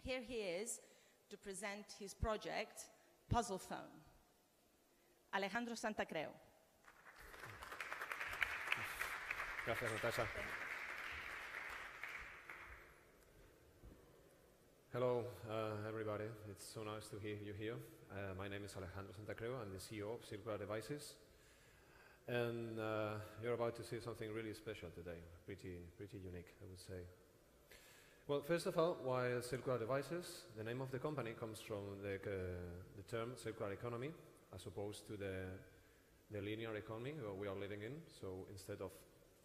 here he is to present his project, Puzzlephone. Alejandro Santacreu. Gracias, Natasha. Hello, everybody. It's so nice to hear you here. My name is Alejandro Santacreu. I'm the CEO of Circular Devices. And you're about to see something really special today, pretty unique, I would say. Well, first of all, why Circular Devices? The name of the company comes from the term circular economy, as opposed to the linear economy we are living in. So instead of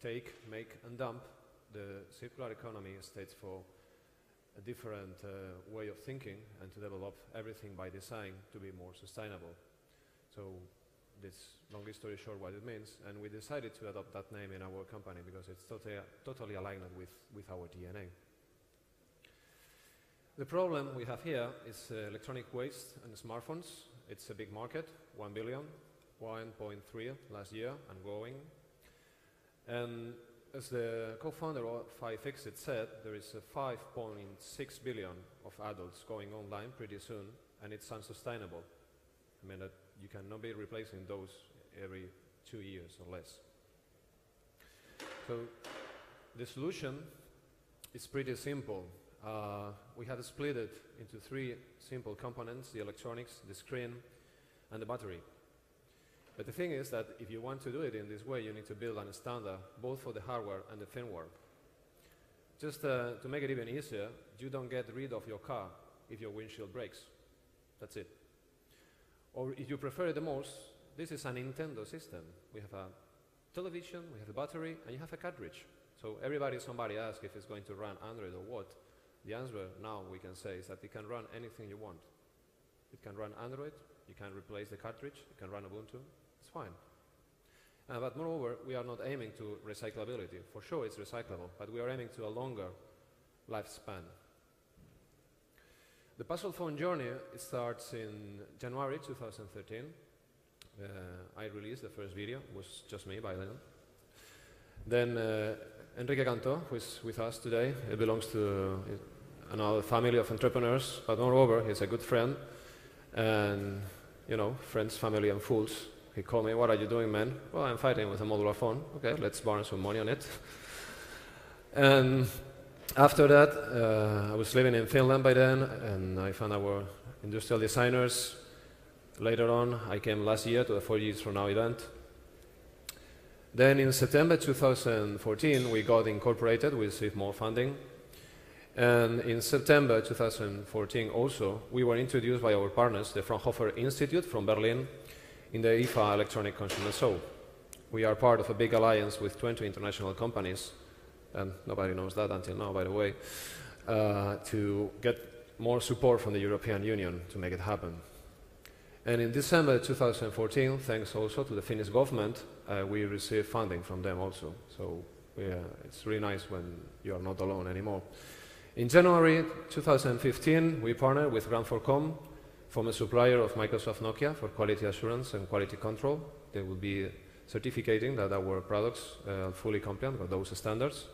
take, make, and dump, the circular economy stands for a different way of thinking and to develop everything by design to be more sustainable. So this long story short what it means, and we decided to adopt that name in our company because it's totally aligned with our DNA. The problem we have here is electronic waste and smartphones. It's a big market, 1 billion, 1.3 last year and growing. And as the co-founder of 5Xit said, there is 5.6 billion of adults going online pretty soon, and it's unsustainable. I mean that you cannot be replacing those every 2 years or less. So the solution is pretty simple. We have split it into 3 simple components: the electronics, the screen, and the battery. But the thing is that if you want to do it in this way, you need to build a standard both for the hardware and the firmware. Just to make it even easier, you don't get rid of your car if your windshield breaks. That's it. Or if you prefer it the most, this is a Nintendo system. We have a television, we have a battery, and you have a cartridge. So somebody asks if it's going to run Android or what. The answer now we can say is that it can run anything you want. It can run Android, you can replace the cartridge, it can run Ubuntu, it's fine. But moreover, we are not aiming to recyclability. For sure it's recyclable, but we are aiming to a longer lifespan. The Puzzlephone journey starts in January 2013. I released the first video, it was just me by then. Then Enrique Cantó, who is with us today, he belongs to another family of entrepreneurs, but moreover, he's a good friend. And, you know, friends, family, and fools. He called me, "What are you doing, man?" "Well, I'm fighting with a modular phone." "Okay, let's borrow some money on it." And after that, I was living in Finland by then, and I found our industrial designers. Later on, I came last year to the 4 Years From Now event. Then in September 2014, we got incorporated, we received more funding. And in September 2014 also, we were introduced by our partners, the Fraunhofer Institute from Berlin, in the IFA Electronic Consumer Show. We are part of a big alliance with 20 international companies, and nobody knows that until now, by the way, to get more support from the European Union to make it happen. And in December 2014, thanks also to the Finnish government, we received funding from them also. So it's really nice when you are not alone anymore. In January 2015, we partnered with Grant4Com, former supplier of Microsoft Nokia, for quality assurance and quality control. They will be certificating that our products are fully compliant with those standards.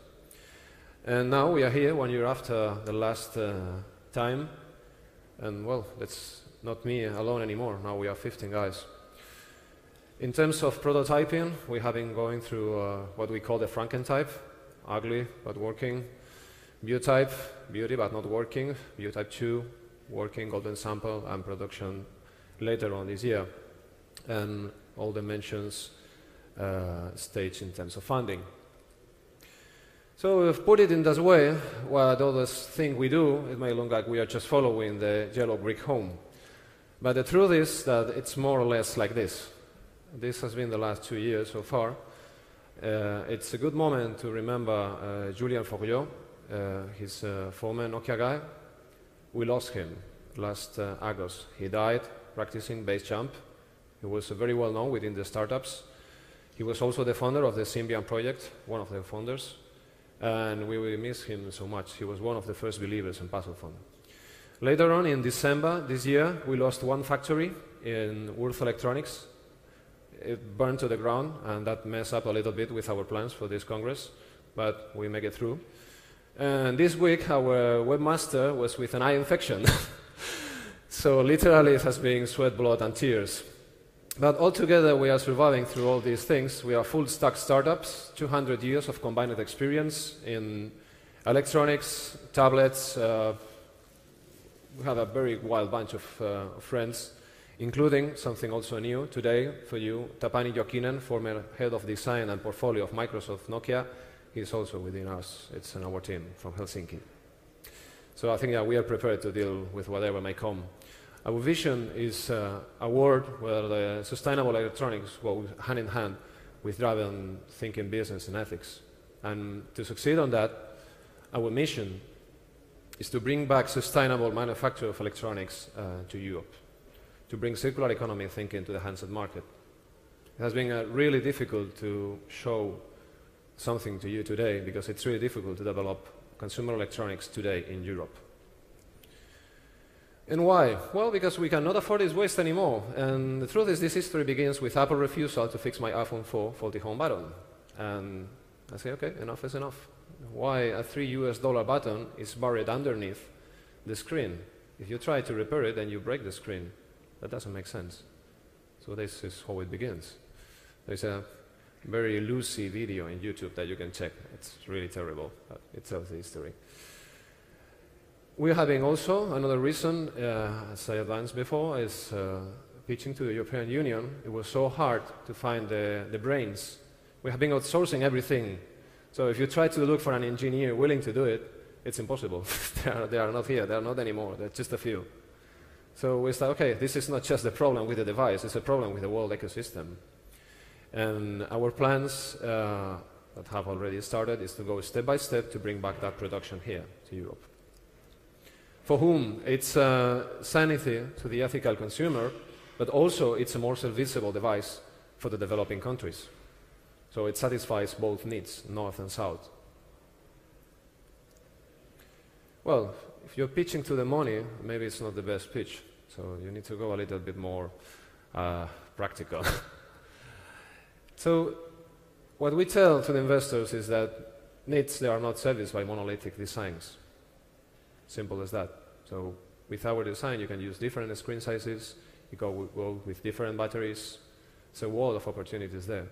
And now we are here 1 year after the last time. And well, that's not me alone anymore. Now we are 15 guys. In terms of prototyping, we have been going through what we call the Franken-type, ugly but working. View-type, beauty but not working. View-type 2, working, golden sample, and production later on this year. And all the mentions stage in terms of funding. So we've put it in this way, what all this thing we do, it may look like we are just following the yellow brick home. But the truth is that it's more or less like this. This has been the last 2 years so far. It's a good moment to remember Julien Fouriot. He's a former Nokia guy. We lost him last August. He died practicing base jump. He was very well known within the startups. He was also the founder of the Symbian project, one of the founders. And we will miss him so much. He was one of the first believers in Puzzlephone. Later on in December this year, we lost one factory in Worth Electronics. It burned to the ground, and that messed up a little bit with our plans for this Congress, but we make it through. And this week, our webmaster was with an eye infection. So literally, it has been sweat, blood, and tears. But altogether, we are surviving through all these things. We are full-stack startups, 200 years of combined experience in electronics, tablets. We have a very wild bunch of friends, including something also new today for you, Tapani Jokinen, former head of design and portfolio of Microsoft Nokia. He's also within us. It's in our team from Helsinki. So I think we are prepared to deal with whatever may come. Our vision is a world where the sustainable electronics go hand in hand with driven thinking business and ethics. And to succeed on that, our mission is to bring back sustainable manufacture of electronics to Europe, to bring circular economy thinking to the handset market. It has been really difficult to show something to you today because it's really difficult to develop consumer electronics today in Europe. And why? Well, because we cannot afford this waste anymore. And the truth is, this history begins with Apple's refusal to fix my iPhone 4 faulty home button. And I say, okay, enough is enough. Why a $3 button is buried underneath the screen? If you try to repair it, then you break the screen. That doesn't make sense. So this is how it begins. There's a very loosey video in YouTube that you can check. It's really terrible, but it tells the history. We're having also another reason, as I advanced before, is pitching to the European Union. It was so hard to find the brains. We have been outsourcing everything. So if you try to look for an engineer willing to do it, it's impossible. They are not here. They are not anymore. There are just a few. So we thought, okay, this is not just the problem with the device. It's a problem with the world ecosystem. And our plans that have already started is to go step by step to bring back that production here to Europe. For whom it's sanity to the ethical consumer, but also it's a more serviceable device for the developing countries. So it satisfies both needs, north and south. Well, if you're pitching to the money, maybe it's not the best pitch. So you need to go a little bit more practical. So what we tell to the investors is that needs, they are not serviced by monolithic designs. Simple as that. So with our design, you can use different screen sizes, you go with different batteries. It's a world of opportunities there.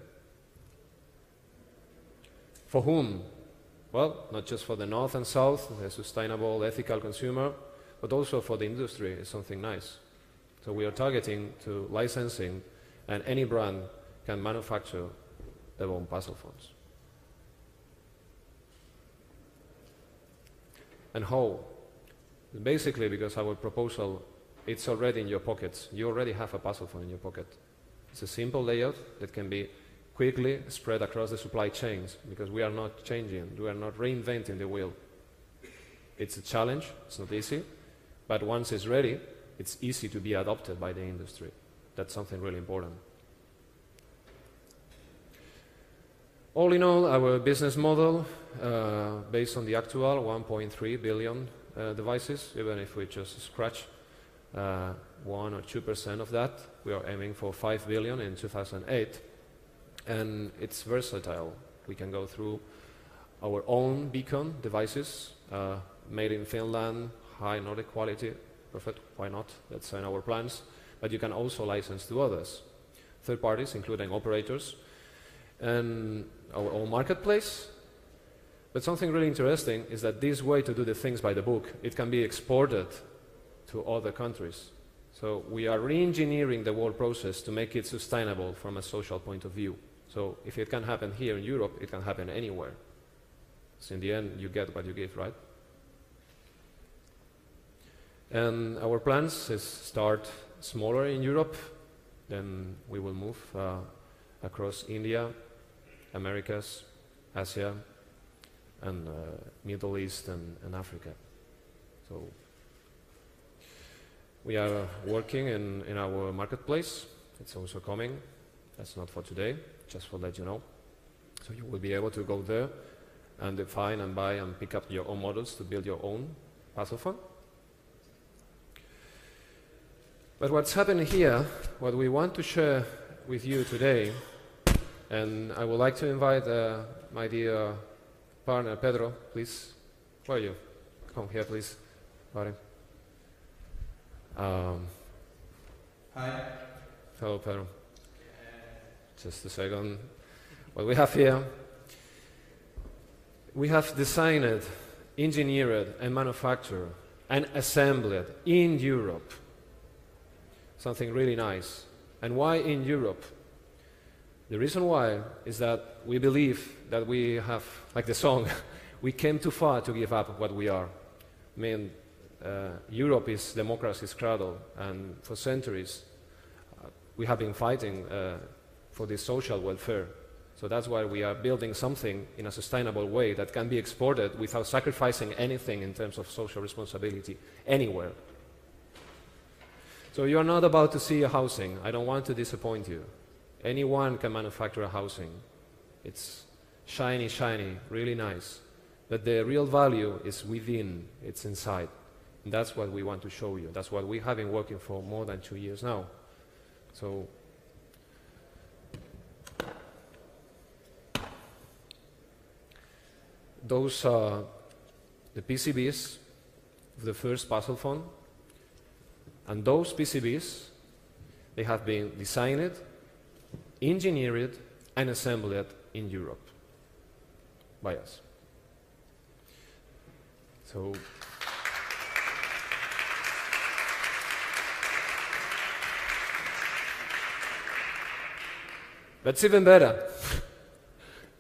For whom? Well, not just for the north and south, the sustainable, ethical consumer, but also for the industry. It's something nice. So we are targeting to licensing, and any brand can manufacture their own puzzle phones. And how? Basically, because our proposal, it's already in your pockets. You already have a puzzle phone in your pocket. It's a simple layout that can be quickly spread across the supply chains, because we are not changing, we are not reinventing the wheel. It's a challenge, it's not easy, but once it's ready, it's easy to be adopted by the industry. That's something really important. All in all, our business model, based on the actual 1.3 billion devices, even if we just scratch 1 or 2% of that, we are aiming for 5 billion in 2008. And it's versatile. We can go through our own beacon devices, made in Finland, high Nordic quality, perfect, why not? That's in our plans. But you can also license to others, third parties, including operators, and our own marketplace. But something really interesting is that this way to do the things by the book, it can be exported to other countries. So we are re-engineering the whole process to make it sustainable from a social point of view. So if it can happen here in Europe, it can happen anywhere. So in the end, you get what you give, right? And our plans is start smaller in Europe, then we will move across India, Americas, Asia, and Middle East and Africa. So we are working in our marketplace. It's also coming. That's not for today, just for let you know. So you will be able to go there and define and buy and pick up your own models to build your own Puzzlephone. But what's happening here, what we want to share with you today, and I would like to invite my dear partner, Pedro, please Where are you? Come here, please. Buddy. Hi. Hello, Pedro. Just a second. What we have here, we have designed, engineered, and manufactured and assembled in Europe. Something really nice. And why in Europe? The reason why is that we believe that we have, like the song, we came too far to give up what we are. I mean, Europe is democracy's cradle, and for centuries we have been fighting for this social welfare. So that's why we are building something in a sustainable way that can be exported without sacrificing anything in terms of social responsibility anywhere. So you are not about to see a housing. I don't want to disappoint you. Anyone can manufacture a housing. It's shiny, shiny, really nice. But the real value is within, it's inside. And that's what we want to show you. That's what we have been working for more than 2 years now. So those are the PCBs of the first Puzzlephone. And those PCBs, they have been designed, engineered, and assembled in Europe by us. So that's even better,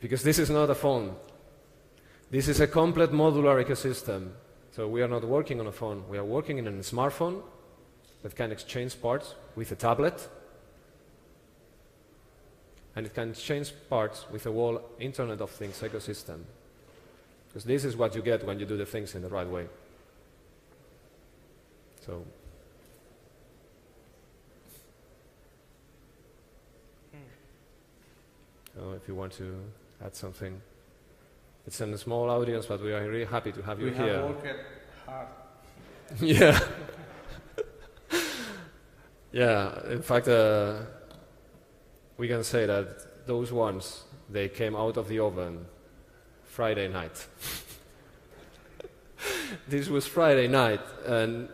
because this is not a phone. This is a complete modular ecosystem. So we are not working on a phone. We are working in a smartphone that can exchange parts with a tablet, and it can exchange parts with a whole Internet of Things ecosystem. Because this is what you get when you do the things in the right way. So if you want to add something. It's in a small audience, but we are really happy to have you here. We have worked hard. Yeah. Yeah, in fact, we can say that those ones, they came out of the oven Friday night. This was Friday night, and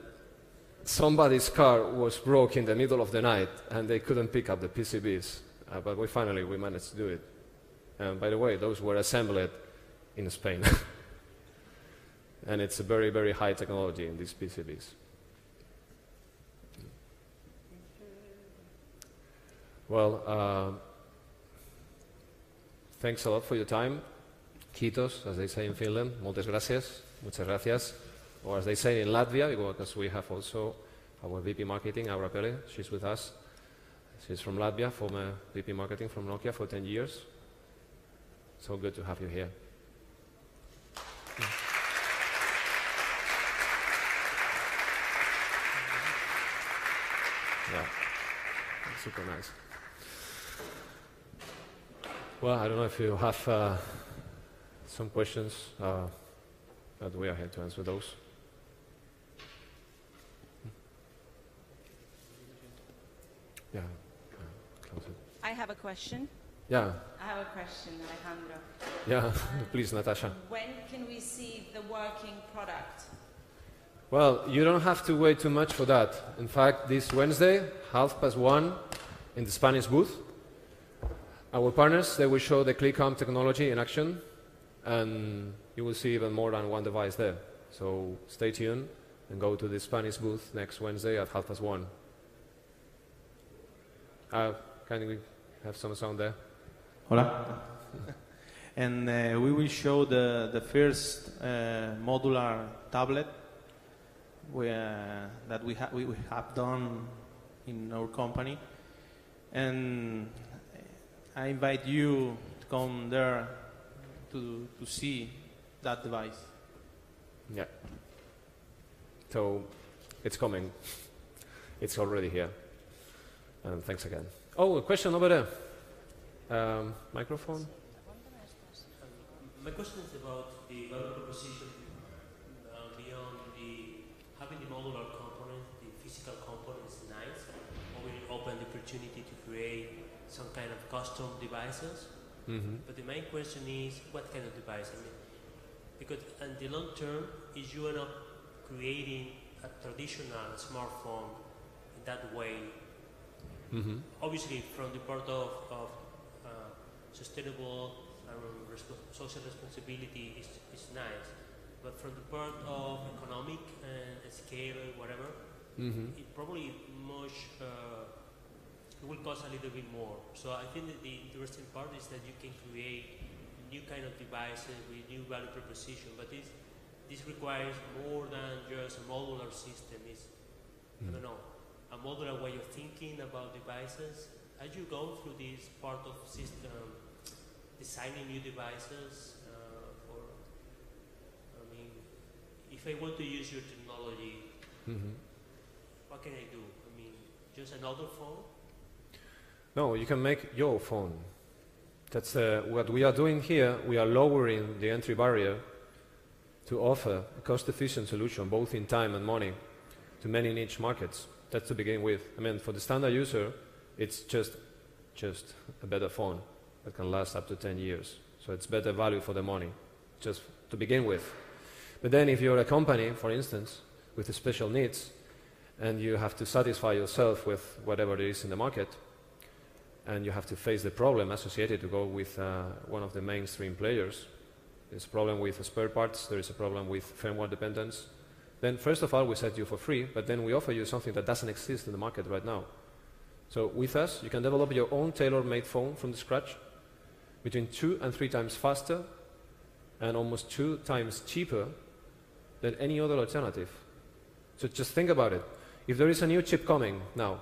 somebody's car was broke in the middle of the night, and they couldn't pick up the PCBs. But we finally managed to do it. And by the way, those were assembled in Spain. And it's a very, very high technology in these PCBs. Well, thanks a lot for your time. Kiitos, as they say in Finland. Muchas gracias. Muchas gracias. Or as they say in Latvia, because we have also our VP Marketing, Aura Pele. She's with us. She's from Latvia, former VP Marketing from Nokia for 10 years. So good to have you here. Yeah, super nice. Well, I don't know if you have some questions, but we are here to answer those. Yeah, close it. I have a question. Yeah. I have a question, Alejandro. Yeah, please, Natasha. When can we see the working product? Well, you don't have to wait too much for that. In fact, this Wednesday, 1:30 in the Spanish booth, our partners, they will show the ClickCom technology in action, and you will see even more than one device there. So stay tuned and go to the Spanish booth next Wednesday at 1:30. Can we have some sound there? Hola. And we will show the first modular tablet that we have done in our company. And I invite you to come there to see that device. Yeah. So it's coming. It's already here. And thanks again. Oh, a question over there. Microphone? My question is about the value proposition beyond having the modular component, the physical component is nice, or will it open the opportunity to create some kind of custom devices? Mm-hmm. But the main question is, what kind of device? I mean, Because in the long term, is you end up creating a traditional smartphone in that way. Obviously, from the part of sustainable social responsibility is nice, but from the part of economic and scale or whatever, it probably it will cost a little bit more. So I think that the interesting part is that you can create new kind of devices with new value proposition, but this requires more than just a modular system. It's, I don't know, a modular way of thinking about devices. As you go through this part of system, designing new devices, I mean, if I want to use your technology, what can I do? I mean, just another phone? No, you can make your phone. That's what we are doing here. We are lowering the entry barrier to offer a cost-efficient solution, both in time and money, to many niche markets. That's to begin with. I mean, for the standard user, it's just a better phone that can last up to 10 years. So it's better value for the money, just to begin with. But then if you're a company, for instance, with special needs, and you have to satisfy yourself with whatever there is in the market, and you have to face the problem associated to go with one of the mainstream players. There's a problem with spare parts, there is a problem with firmware dependence. Then first of all, we set you for free, but then we offer you something that doesn't exist in the market right now. So with us, you can develop your own tailor-made phone from the scratch, between 2 and 3 times faster, and almost 2 times cheaper than any other alternative. So just think about it. If there is a new chip coming now,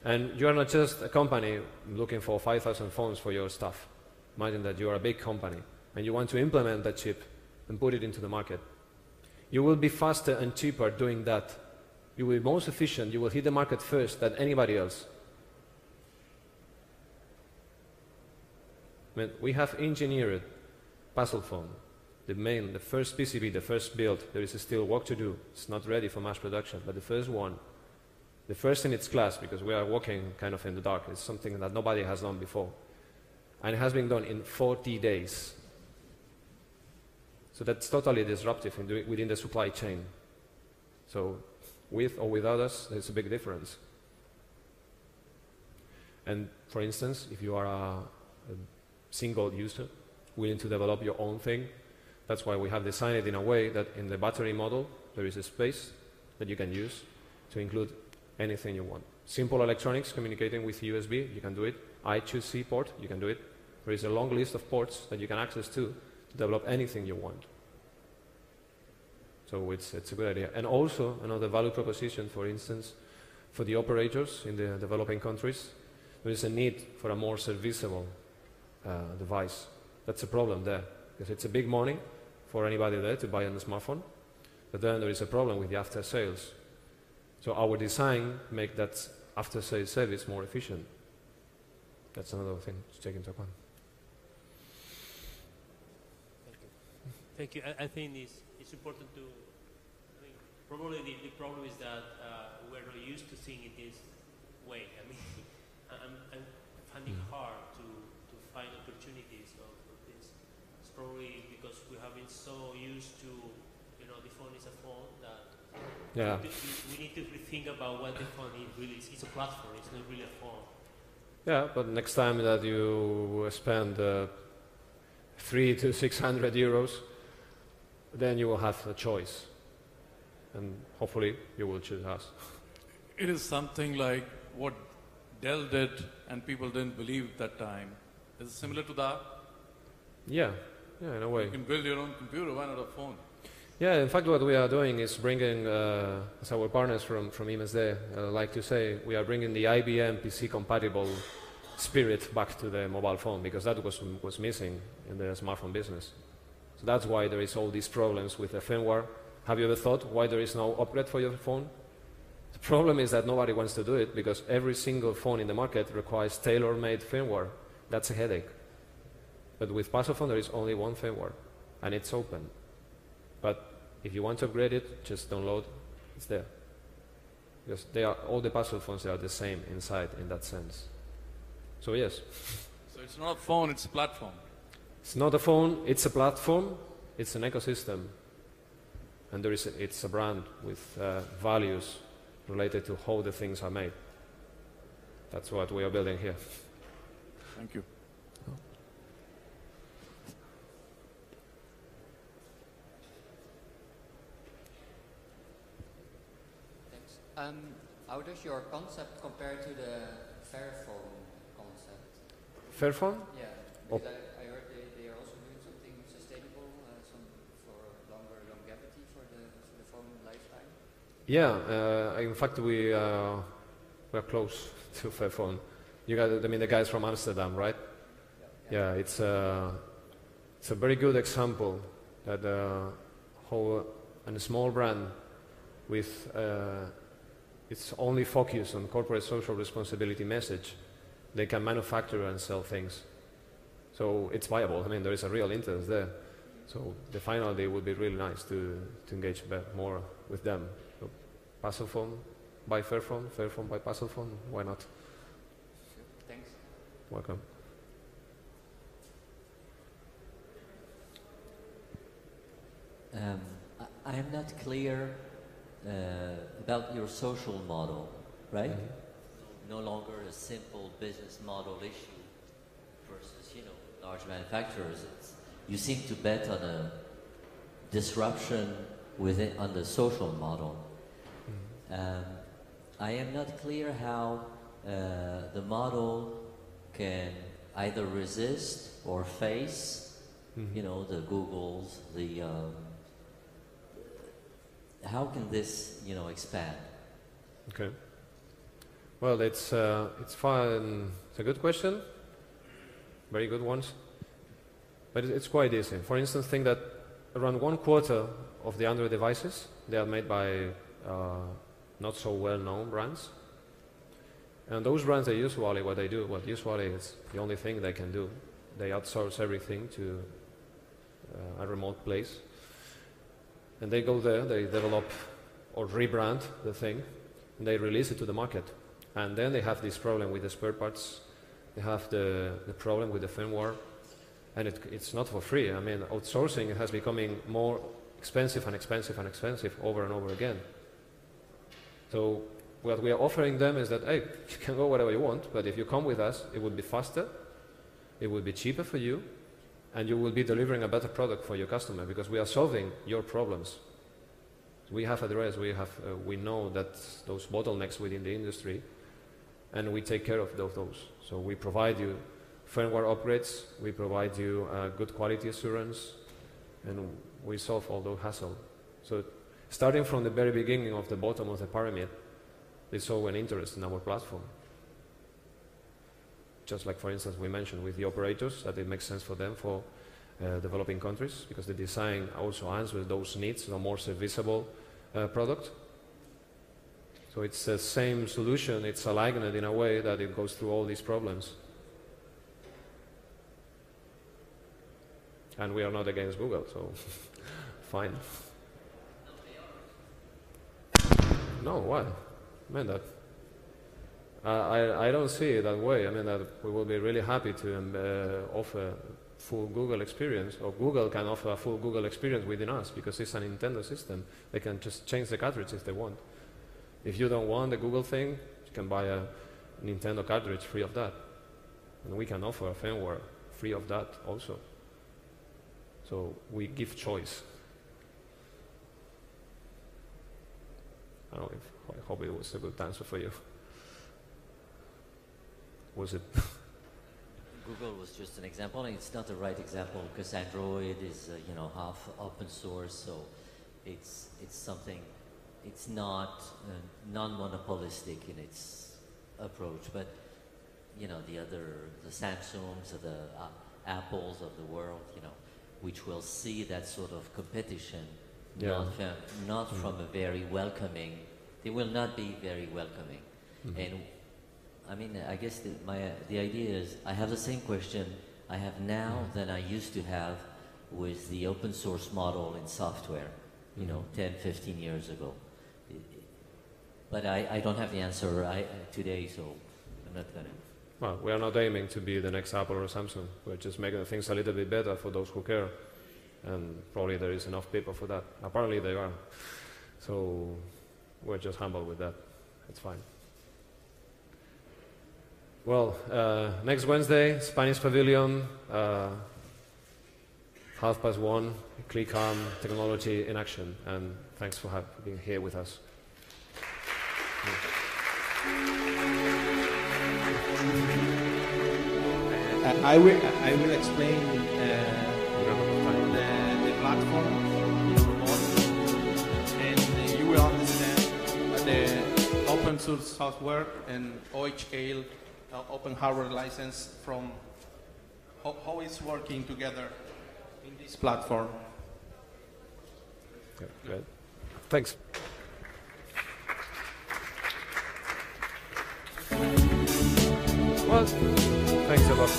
and you are not just a company looking for 5,000 phones for your stuff. Imagine that you are a big company and you want to implement that chip and put it into the market. You will be faster and cheaper doing that. You will be most efficient. You will hit the market first than anybody else. I mean, we have engineered Puzzlephone, the first PCB, the first build. There is still work to do. It's not ready for mass production, but the first one. The first in its class, because we are walking kind of in the dark. It's something that nobody has done before. And it has been done in 40 days. So that's totally disruptive within the supply chain. So with or without us, there's a big difference. And for instance, if you are a single user willing to develop your own thing, that's why we have designed it in a way that in the battery model, there is a space that you can use to include anything you want. Simple electronics communicating with USB, you can do it. I2C port, you can do it. There is a long list of ports that you can access to develop anything you want. So it's a good idea. And also another value proposition, for instance, for the operators in the developing countries, there is a need for a more serviceable device. That's a problem there, because it's a big money for anybody there to buy a smartphone, but then there is a problem with the after sales. So our design make that after-sales service more efficient. That's another thing to take into account. Thank you. I think it's important to. I mean, probably the problem is that we're not used to thinking this way. I mean, I'm finding it hard to find opportunities of this. It's probably because we have been so used to, the phone is a phone that. Yeah. We need to rethink about what the phone is really. It's a platform. It's not really a phone. Yeah, but next time that you spend 300 to 600 euros, then you will have a choice, and hopefully you will choose us. It is something like what Dell did, and people didn't believe that time. Is it similar to that? Yeah, in a way. You can build your own computer. Why not a phone? Yeah, in fact, what we are doing is bringing, as our partners from IMSD like to say, we are bringing the IBM PC-compatible spirit back to the mobile phone, because that was missing in the smartphone business. So that's why there is all these problems with the firmware. Have you ever thought why there is no upgrade for your phone? The problem is that nobody wants to do it, because every single phone in the market requires tailor-made firmware. That's a headache. But with Puzzlephone, there is only one firmware, and it's open. But if you want to upgrade it, just download, it's there. Because all the Puzzlephones are the same inside in that sense. So yes. So it's not a phone, it's a platform. It's not a phone, it's a platform, it's an ecosystem. And it's a brand with values related to how the things are made. That's what we are building here. Thank you. Thanks. How does your concept compare to the Fairphone concept? Fairphone? Yeah, because I heard they are also doing something sustainable, for longer longevity for the phone lifetime. Yeah, in fact we are close to Fairphone. You guys, I mean the guys from Amsterdam, right? Yeah, it's a very good example that how a small brand with its only focus on corporate social responsibility message, they can manufacture and sell things. So it's viable. I mean, there is a real interest there. So the final day would be really nice to engage more with them. So Puzzlephone by Fairphone, Fairphone by Puzzlephone, why not? Thanks. Welcome. I am not clear about your social model, right? Mm-hmm. No longer a simple business model issue versus, large manufacturers. You seem to bet on a disruption on the social model. Mm-hmm. I am not clear how the model can either resist or face, mm-hmm. The Googles, how can this, expand? Okay. Well, it's fun. It's a good question. Very good ones. But it's quite easy. For instance, think that around 1/4 of the Android devices, they are made by not so well-known brands. And those brands, usually is the only thing they can do. They outsource everything to a remote place. And they go there, they develop or rebrand the thing, and they release it to the market. And then they have this problem with the spare parts, they have the problem with the firmware, and it's not for free. I mean, outsourcing has becoming more expensive and expensive and expensive over and over again. So what we are offering them is that, hey, you can go wherever you want, but if you come with us, it will be faster, it will be cheaper for you, and you will be delivering a better product for your customer because we are solving your problems. We have addressed, we know that those bottlenecks within the industry, and we take care of those. So we provide you firmware upgrades, we provide you good quality assurance, and we solve all those hassle. So starting from the very beginning of the bottom of the pyramid, they saw an interest in our platform. Just like, for instance, we mentioned with the operators that it makes sense for them for developing countries because the design also answers those needs, a more serviceable product. So it's the same solution, it's aligned in a way that it goes through all these problems. And we are not against Google, so fine. No, why? I mean that. I don't see it that way. I mean that we will be really happy to offer full Google experience, or Google can offer a full Google experience within us because it's a Nintendo system. They can just change the cartridge if they want. If you don't want the Google thing, you can buy a Nintendo cartridge free of that. And we can offer a firmware free of that also. So we give choice. I hope it was a good answer for you. Was it? Google was just an example, and it's not the right example because Android is, half open source, so it's something. It's not non-monopolistic in its approach, but the Samsungs or the Apples of the world, which will see that sort of competition, not from a very welcoming. They will not be very welcoming, and. I mean, I guess the idea is I have the same question I have now than I used to have with the open source model in software, 10, 15 years ago. But I don't have the answer today, so I'm not going to. well, we are not aiming to be the next Apple or Samsung. We're just making things a little bit better for those who care. And probably there is enough people for that. Apparently they are. So we're just humble with that. It's fine. Well, next Wednesday, Spanish Pavilion, 1:30, ClickArm technology in action. And thanks for being here with us. I will explain the platform and you will understand the open source software and OHL open hardware license from how it's working together in this platform. Okay, great. Thanks. Well, thanks a lot.